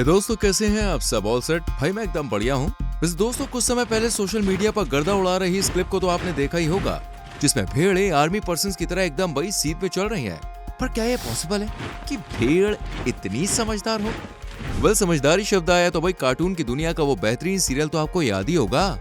दोस्तों, कैसे हैं आप सब? ऑल सेट भाई, मैं एकदम बढ़िया हूँ। वैसे दोस्तों, कुछ समय पहले सोशल मीडिया पर गर्दा उड़ा रही इस क्लिप को तो आपने देखा ही होगा, जिसमें भेड़ें आर्मी पर्सन्स की तरह एकदम बड़ी सीट पे चल रही हैं। पर क्या ये पॉसिबल है कि भेड़ इतनी समझदार हो? वेल, समझदारी शब्द आया तो भाई कार्टून की दुनिया का वो बेहतरीन सीरियल तो आपको याद ही होगा,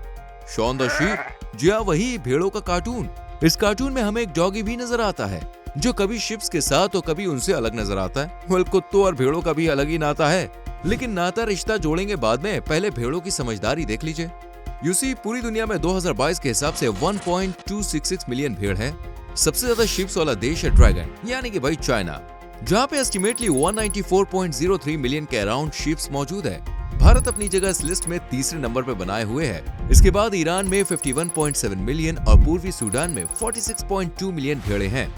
शॉन द शीप। जी हाँ, वही भेड़ों का कार्टून। इस कार्टून में हमें एक डॉगी भी नजर आता है जो कभी शिप्स के साथ तो कभी उनसे अलग नजर आता है। वेल, कुत्तों और भेड़ों का भी अलग ही नाता है, लेकिन नाता रिश्ता जोड़ेंगे बाद में, पहले भेड़ों की समझदारी देख लीजिए। यूसी पूरी दुनिया में 2022 के हिसाब से 1.266 मिलियन भेड़ है। सबसे ज्यादा शिप्स वाला देश है ड्रैगन, यानी कि भाई चाइना, जहाँ पे एस्टिमेटली 194.03 मिलियन के अराउंड शिप्स मौजूद है। भारत अपनी जगह इस लिस्ट में तीसरे नंबर पर बनाए हुए है। इसके बाद ईरान में 51.7 मिलियन और पूर्वी सूडान में 46.2 मिलियन भेड़े हैं।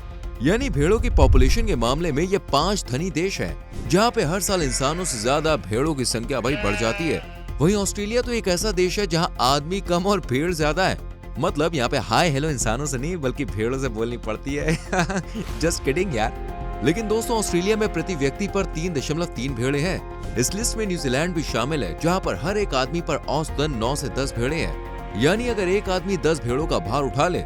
यानी भेड़ों की पॉपुलेशन के मामले में ये 5 धनी देश है, जहाँ पे हर साल इंसानों से ज्यादा भेड़ों की संख्या भाई बढ़ जाती है। वहीं ऑस्ट्रेलिया तो एक ऐसा देश है जहाँ आदमी कम और भेड़ ज्यादा है। मतलब यहाँ पे हाय हेलो इंसानों से नहीं बल्कि भेड़ों से बोलनी पड़ती है। जस्ट किडिंग यार। लेकिन दोस्तों, ऑस्ट्रेलिया में प्रति व्यक्ति पर 3.3 भेड़े हैं। इस लिस्ट में न्यूजीलैंड भी शामिल है, जहाँ पर हर एक आदमी पर औसतन 9 से 10 भेड़े हैं। यानी अगर एक आदमी 10 भेड़ों का भार उठा ले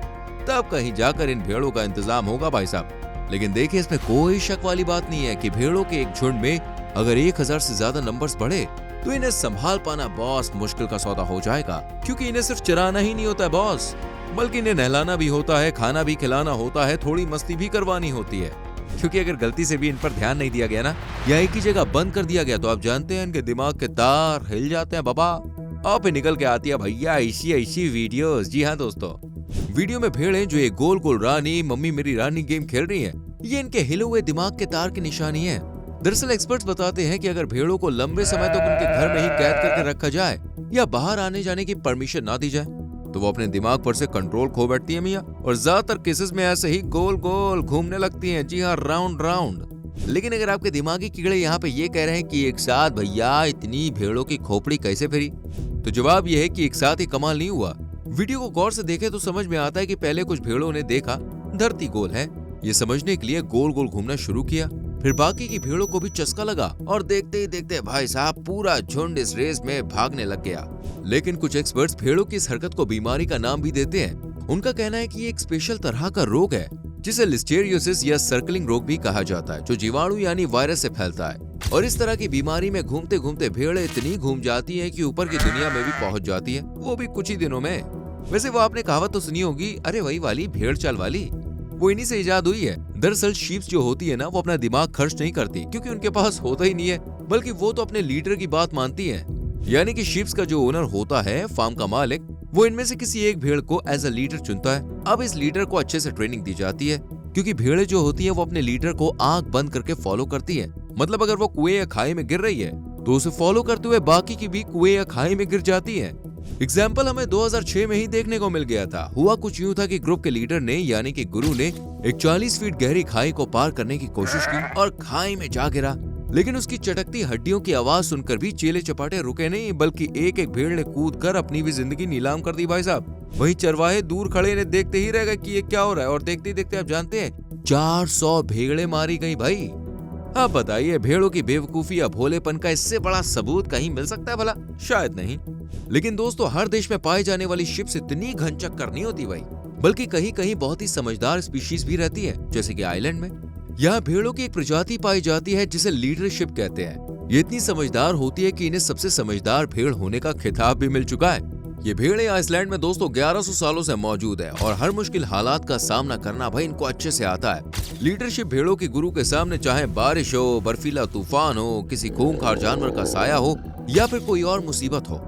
तब कहीं जाकर इन भेड़ों का इंतजाम होगा भाई साहब। लेकिन देखिए, इसमें कोई शक वाली बात नहीं है कि भेड़ों के एक झुंड में अगर 1000 से ज्यादा नंबर्स बढ़े तो इन्हें संभाल पाना बॉस मुश्किल का सौदा हो जाएगा, क्योंकि इन्हें सिर्फ चराना ही नहीं होता है बॉस, बल्कि इन्हें नहलाना भी होता है, खाना भी खिलाना होता है, थोड़ी मस्ती भी करवानी होती है। क्योंकि अगर गलती से भी इन पर ध्यान नहीं दिया गया ना, या एक ही जगह बंद कर दिया गया, तो आप जानते हैं इनके दिमाग के तार हिल जाते हैं बाबा। आप निकल के आती है भैया ऐसी वीडियोस। जी हाँ दोस्तों, वीडियो में भेड़ें जो एक गोल गोल रानी मम्मी मेरी रानी गेम खेल रही हैं, ये इनके हिले हुए दिमाग के तार की निशानी है। दरअसल एक्सपर्ट्स बताते हैं कि अगर भेड़ों को लंबे समय तक उनके घर में ही कैद करके रखा जाए या बाहर आने जाने की परमिशन ना दी जाए, तो वो अपने दिमाग पर से कंट्रोल खो बैठती है मियाँ, और ज्यादातर केसेस में ऐसे ही गोल गोल घूमने लगती हैं। जी हाँ, राउंड राउंड। लेकिन अगर आपके दिमागी कीड़े यहाँ पे ये कह रहे हैं कि एक साथ भैया इतनी भेड़ों की खोपड़ी कैसे फिरी, तो जवाब ये है कि एक साथ ही कमाल नहीं हुआ। वीडियो को गौर से देखें तो समझ में आता है कि पहले कुछ भेड़ों ने देखा धरती गोल है, ये समझने के लिए गोल गोल घूमना शुरू किया। फिर बाकी की भेड़ों को भी चस्का लगा और देखते ही देखते भाई साहब पूरा झुंड इस रेस में भागने लग गया। लेकिन कुछ एक्सपर्ट्स भेड़ों की इस हरकत को बीमारी का नाम भी देते हैं। उनका कहना है कि ये एक स्पेशल तरह का रोग है जिसे लिस्टेरियोसिस या सर्कलिंग रोग भी कहा जाता है, जो जीवाणु यानी वायरस से फैलता है। और इस तरह की बीमारी में घूमते घूमते भेड़ें इतनी घूम जाती हैं कि ऊपर की दुनिया में भी पहुंच जाती है, वो भी कुछ ही दिनों में। वैसे वो आपने कहावत तो सुनी होगी, अरे वही वाली भेड़ चाल वाली, वो इन्हीं से इजाद हुई है। दरअसल शीप्स जो होती है ना, वो अपना दिमाग खर्च नहीं करती, क्योंकि उनके पास होता ही नहीं है, बल्कि वो तो अपने लीडर की बात मानती है। यानी कि शीप्स का जो ओनर होता है, फार्म का मालिक, वो इनमें से किसी एक भेड़ को एज अ लीडर चुनता है। अब इस लीडर को अच्छे से ट्रेनिंग दी जाती है, क्योंकि भेड़ें जो होती है वो अपने लीडर को आंख बंद करके फॉलो करती है। मतलब अगर वो कुएं या खाई में गिर रही है तो उसे फॉलो करते हुए बाकी की भी कुएं या खाई में गिर जाती है। एग्जाम्पल हमें 2006 में ही देखने को मिल गया था। हुआ कुछ यूं था कि ग्रुप के लीडर ने यानी कि गुरु ने एक 40 फीट गहरी खाई को पार करने की कोशिश की और खाई में जा गिरा। लेकिन उसकी चटकती हड्डियों की आवाज सुनकर भी चेले चपाटे रुके नहीं, बल्कि एक एक भेड़ ने कूद कर अपनी भी जिंदगी नीलाम कर दी भाई साहब। वहीं चरवाहे दूर खड़े ने देखते ही रह गए कि ये क्या हो रहा है, और देखते ही देखते आप जानते हैं 400 भेड़ें मारी गई भाई। अब बताइए, भेड़ों की बेवकूफी या भोलेपन का इससे बड़ा सबूत कहीं मिल सकता है भला? शायद नहीं। लेकिन दोस्तों, हर देश में पाई जाने वाली शिप्स इतनी घनचक्कर नहीं होती भाई, बल्कि कहीं कहीं बहुत ही समझदार स्पीशीज भी रहती है, जैसे कि आइलैंड में। यहाँ भेड़ों की एक प्रजाति पाई जाती है जिसे लीडरशिप कहते हैं। ये इतनी समझदार होती है कि इन्हें सबसे समझदार भेड़ होने का खिताब भी मिल चुका है। ये भेड़ें आइसलैंड में दोस्तों 1100 सालों से मौजूद है, और हर मुश्किल हालात का सामना करना भाई इनको अच्छे से आता है। लीडरशिप भेड़ों के गुरु के सामने चाहे बारिश हो, बर्फीला तूफान हो, किसी खूंखार जानवर का साया हो, या फिर कोई और मुसीबत हो,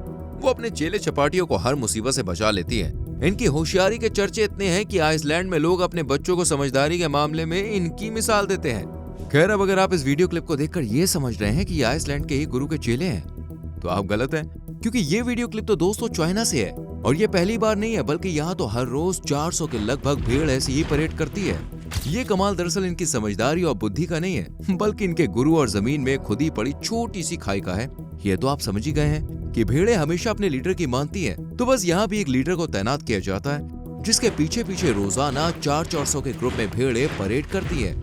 वो अपने चेले चपाटियों को हर मुसीबत से बचा लेती है। इनकी होशियारी के चर्चे इतने हैं कि आइसलैंड में लोग अपने बच्चों को समझदारी के मामले में इनकी मिसाल देते हैं। खैर, अब अगर आप इस वीडियो क्लिप को देखकर ये समझ रहे हैं कि ये आइसलैंड के ही गुरु के चेले हैं, तो आप गलत हैं, क्योंकि ये वीडियो क्लिप तो दोस्तों चाइना से है, और ये पहली बार नहीं है, बल्कि यहाँ तो हर रोज 400 के लगभग भेड़ ऐसी ही परेड करती है। ये कमाल दरअसल इनकी समझदारी और बुद्धि का नहीं है, बल्कि इनके गुरु और जमीन में खुद ही पड़ी छोटी सी खाई का है। ये तो आप समझ ही गए हैं कि भेड़ें हमेशा अपने लीडर की मानती है, तो बस यहाँ भी एक लीडर को तैनात किया जाता है, जिसके पीछे पीछे रोजाना 400 के ग्रुप में भेड़ें परेड करती है।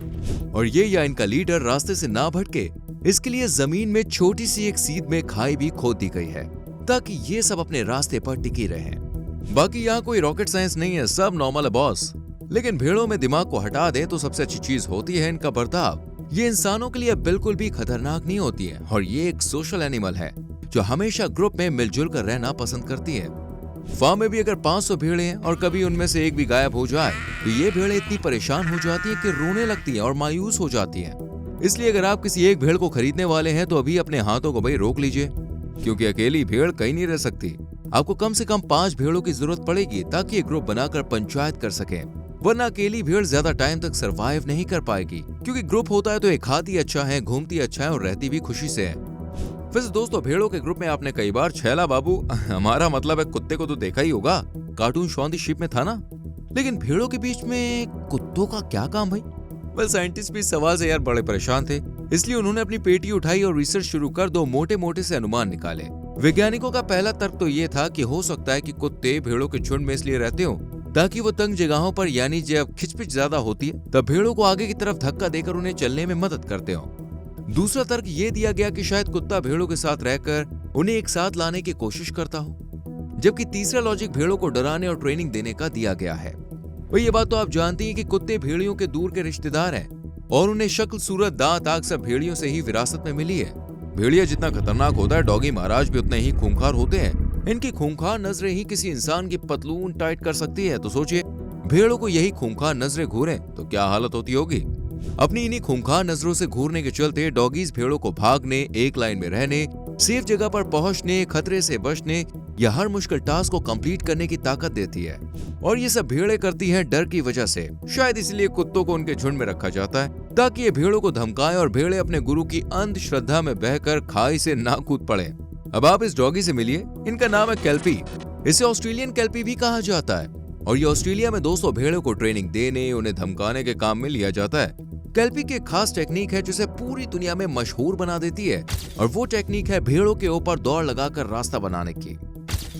और ये या इनका लीडर रास्ते से ना भटके, इसके लिए जमीन में छोटी सी एक सीध में खाई भी खोद दी गई है ताकि ये सब अपने रास्ते पर टिकी रहें। बाकी यहाँ कोई रॉकेट साइंस नहीं है, सब नॉर्मल है बॉस। लेकिन भेड़ों में दिमाग को हटा दे तो सबसे अच्छी चीज होती है इनका बर्ताव। ये इंसानों के लिए बिल्कुल भी खतरनाक नहीं होती है और ये एक सोशल एनिमल है जो हमेशा ग्रुप में मिलजुल कर रहना पसंद करती है। फार्म में भी अगर 500 भेड़ें हैं और कभी उनमें से एक भी गायब हो जाए तो ये भेड़ें इतनी परेशान हो जाती हैं कि रोने लगती हैं और मायूस हो जाती हैं। इसलिए अगर आप किसी एक भेड़ को खरीदने वाले हैं तो अभी अपने हाथों को भाई रोक लीजिए, क्योंकि अकेली भेड़ कहीं नहीं रह सकती। आपको कम से कम 5 भेड़ों की जरूरत पड़ेगी ताकि एक ग्रुप बनाकर पंचायत कर सकें, वरना अकेली भेड़ ज्यादा टाइम तक सरवाइव नहीं कर पाएगी। क्योंकि ग्रुप होता है तो एक खाती अच्छा है, घूमती अच्छा है और रहती भी खुशी से है। वैसे दोस्तों, भेड़ों के ग्रुप में आपने कई बार छैला बाबू, हमारा मतलब है कुत्ते को तो देखा ही होगा, कार्टून शॉन द शीप में था ना। लेकिन भेड़ों के बीच में कुत्तों का क्या काम भाई? वेल, साइंटिस्ट भी इस सवाल से यार बड़े परेशान थे, इसलिए उन्होंने अपनी पेटी उठाई और रिसर्च शुरू कर 2 मोटे से अनुमान निकाले। वैज्ञानिकों का पहला तर्क तो ये था कि हो सकता है कि कुत्ते भेड़ों के झुंड में इसलिए रहते हो ताकि वो तंग जगहों पर, यानी जब खिचपिच ज्यादा होती है तब भेड़ों को आगे की तरफ धक्का देकर उन्हें चलने में मदद करते हो। दूसरा तर्क ये दिया गया कि शायद कुत्ता भेड़ों के साथ रहकर उन्हें एक साथ लाने की कोशिश करता हो। जबकि तीसरा लॉजिक भेड़ों को डराने और ट्रेनिंग देने का दिया गया है। और ये बात तो आप जानती हैं कि कुत्ते भेड़ियों के दूर के रिश्तेदार हैं और उन्हें शक्ल, सूरत, दांत, आंख सब भेड़ियों से ही विरासत में मिली है। भेड़िया जितना खतरनाक होता है, डॉगी महाराज भी उतने ही खूंखार होते हैं। इनकी खूंखार नजरें ही किसी इंसान की पतलून टाइट कर सकती है, तो सोचिए भेड़ों को यही खूंखार नजरें घूरें तो क्या हालत होती होगी। अपनी इन्हीं खूंखार नजरों से घूरने के चलते डॉगीज भेड़ों को भागने, एक लाइन में रहने, सेफ जगह पर पहुंचने, खतरे से बचने या हर मुश्किल टास्क को कंप्लीट करने की ताकत देती है। और ये सब भेड़ें करती हैं डर की वजह से। शायद इसलिए कुत्तों को उनके झुंड में रखा जाता है ताकि ये भेड़ों को धमकाएं और भेड़ें अपने गुरु की अंधश्रद्धा में बहकर खाई से ना कूद पड़े। अब आप इस डॉगी से मिलिए, इनका नाम है केल्पी। इसे ऑस्ट्रेलियन केल्पी भी कहा जाता है और ये ऑस्ट्रेलिया में 200 भेड़ों को ट्रेनिंग देने, उन्हें धमकाने के काम में लिया जाता है। केल्पी की खास टेक्निक है जिसे पूरी दुनिया में मशहूर बना देती है और वो टेक्निक है भेड़ों के ऊपर दौड़ लगाकर रास्ता बनाने की।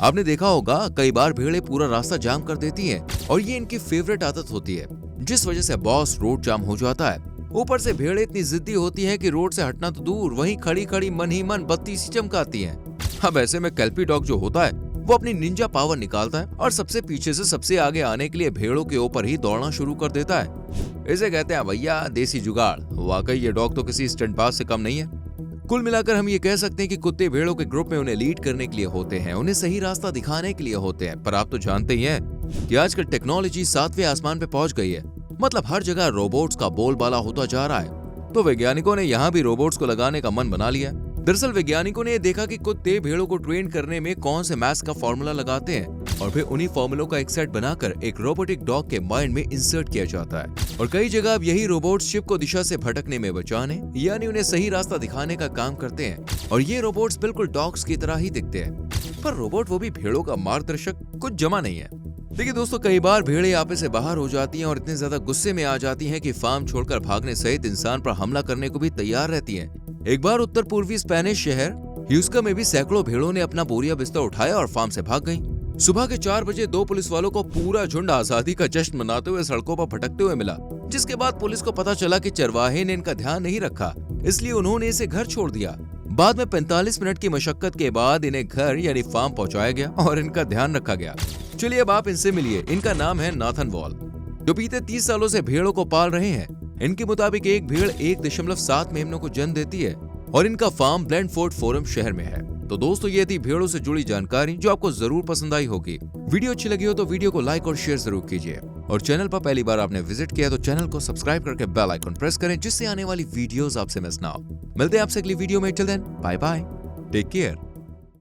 आपने देखा होगा कई बार भेड़ें पूरा रास्ता जाम कर देती हैं और ये इनकी फेवरेट आदत होती है, जिस वजह से बॉस रोड जाम हो जाता है। ऊपर से भेड़ें इतनी जिद्दी होती हैं कि रोड से हटना तो दूर, वहीं खड़ी खड़ी मन ही मन बत्ती सी चमकाती हैं। अब ऐसे में केल्पी डॉग जो होता है वो अपनी निंजा पावर निकालता है और सबसे पीछे से सबसे आगे आने के लिए भेड़ों के ऊपर ही दौड़ना शुरू कर देता है। इसे कहते हैं भैया देसी जुगाड़। वाकई ये डॉग तो किसी स्टंटबाज से कम नहीं है। कुल मिलाकर हम ये कह सकते हैं कि कुत्ते भेड़ों के ग्रुप में उन्हें लीड करने के लिए होते हैं, उन्हें सही रास्ता दिखाने के लिए होते हैं। पर आप तो जानते ही हैं कि आजकल टेक्नोलॉजी 7वें आसमान पे पहुंच गई है, मतलब हर जगह रोबोट्स का बोलबाला होता जा रहा है। तो वैज्ञानिकों ने यहाँ भी रोबोट्स को लगाने का मन बना लिया। दरअसल वैज्ञानिकों ने देखा कि कुत्ते भेड़ों को ट्रेन करने में कौन से मैथ्स का फॉर्मूला लगाते हैं और फिर उन्हीं फॉर्मूलों का एक सेट बनाकर एक रोबोटिक डॉग के माइंड में इंसर्ट किया जाता है। और कई जगह अब यही रोबोट शिप को दिशा से भटकने में बचाने, यानी उन्हें सही रास्ता दिखाने का काम करते हैं। और ये रोबोट्स बिल्कुल डॉग्स की तरह ही दिखते हैं, पर रोबोट वो भी भेड़ों का मार्गदर्शक कुछ जमा नहीं है। देखिए दोस्तों, कई बार भेड़ें आपस से बाहर हो जाती हैं और इतने ज्यादा गुस्से में आ जाती हैं कि फार्म छोड़कर भागने सहित इंसान पर हमला करने को भी तैयार रहती हैं। एक बार उत्तर पूर्वी स्पेनिश शहर ह्यूस्का में भी सैकड़ों भेड़ों ने अपना बोरिया बिस्तर उठाया और फार्म से भाग गईं। सुबह के 4 बजे 2 पुलिस वालों को पूरा झुंड आजादी का जश्न मनाते हुए सड़कों पर भटकते हुए मिला, जिसके बाद पुलिस को पता चला कि चरवाहे ने इनका ध्यान नहीं रखा, इसलिए उन्होंने इसे घर छोड़ दिया। बाद में 45 मिनट की मशक्कत के बाद इन्हें घर यानी फार्म पहुंचाया गया और इनका ध्यान रखा गया। चलिए अब आप इनसे मिलिए। इनका नाम है नाथन वॉल, जो बीते 30 सालों से भेड़ों को पाल रहे हैं। इनके मुताबिक एक भेड़ 1.7 मेमनों को जन्म देती है और इनका फार्म ब्लेंडफोर्ड फोरम शहर में है। तो दोस्तों, ये थी भेड़ों से जुड़ी जानकारी जो आपको जरूर पसंद आई होगी। वीडियो अच्छी लगी हो तो वीडियो को लाइक और शेयर जरूर कीजिए और चैनल पर पहली बार आपने विजिट किया तो चैनल को सब्सक्राइब करके बेल आइकन प्रेस करें, जिससे आने वाली वीडियोस आपसे मिस ना हो। मिलते हैं आपसे अगली वीडियो में। Till then bye bye, take care.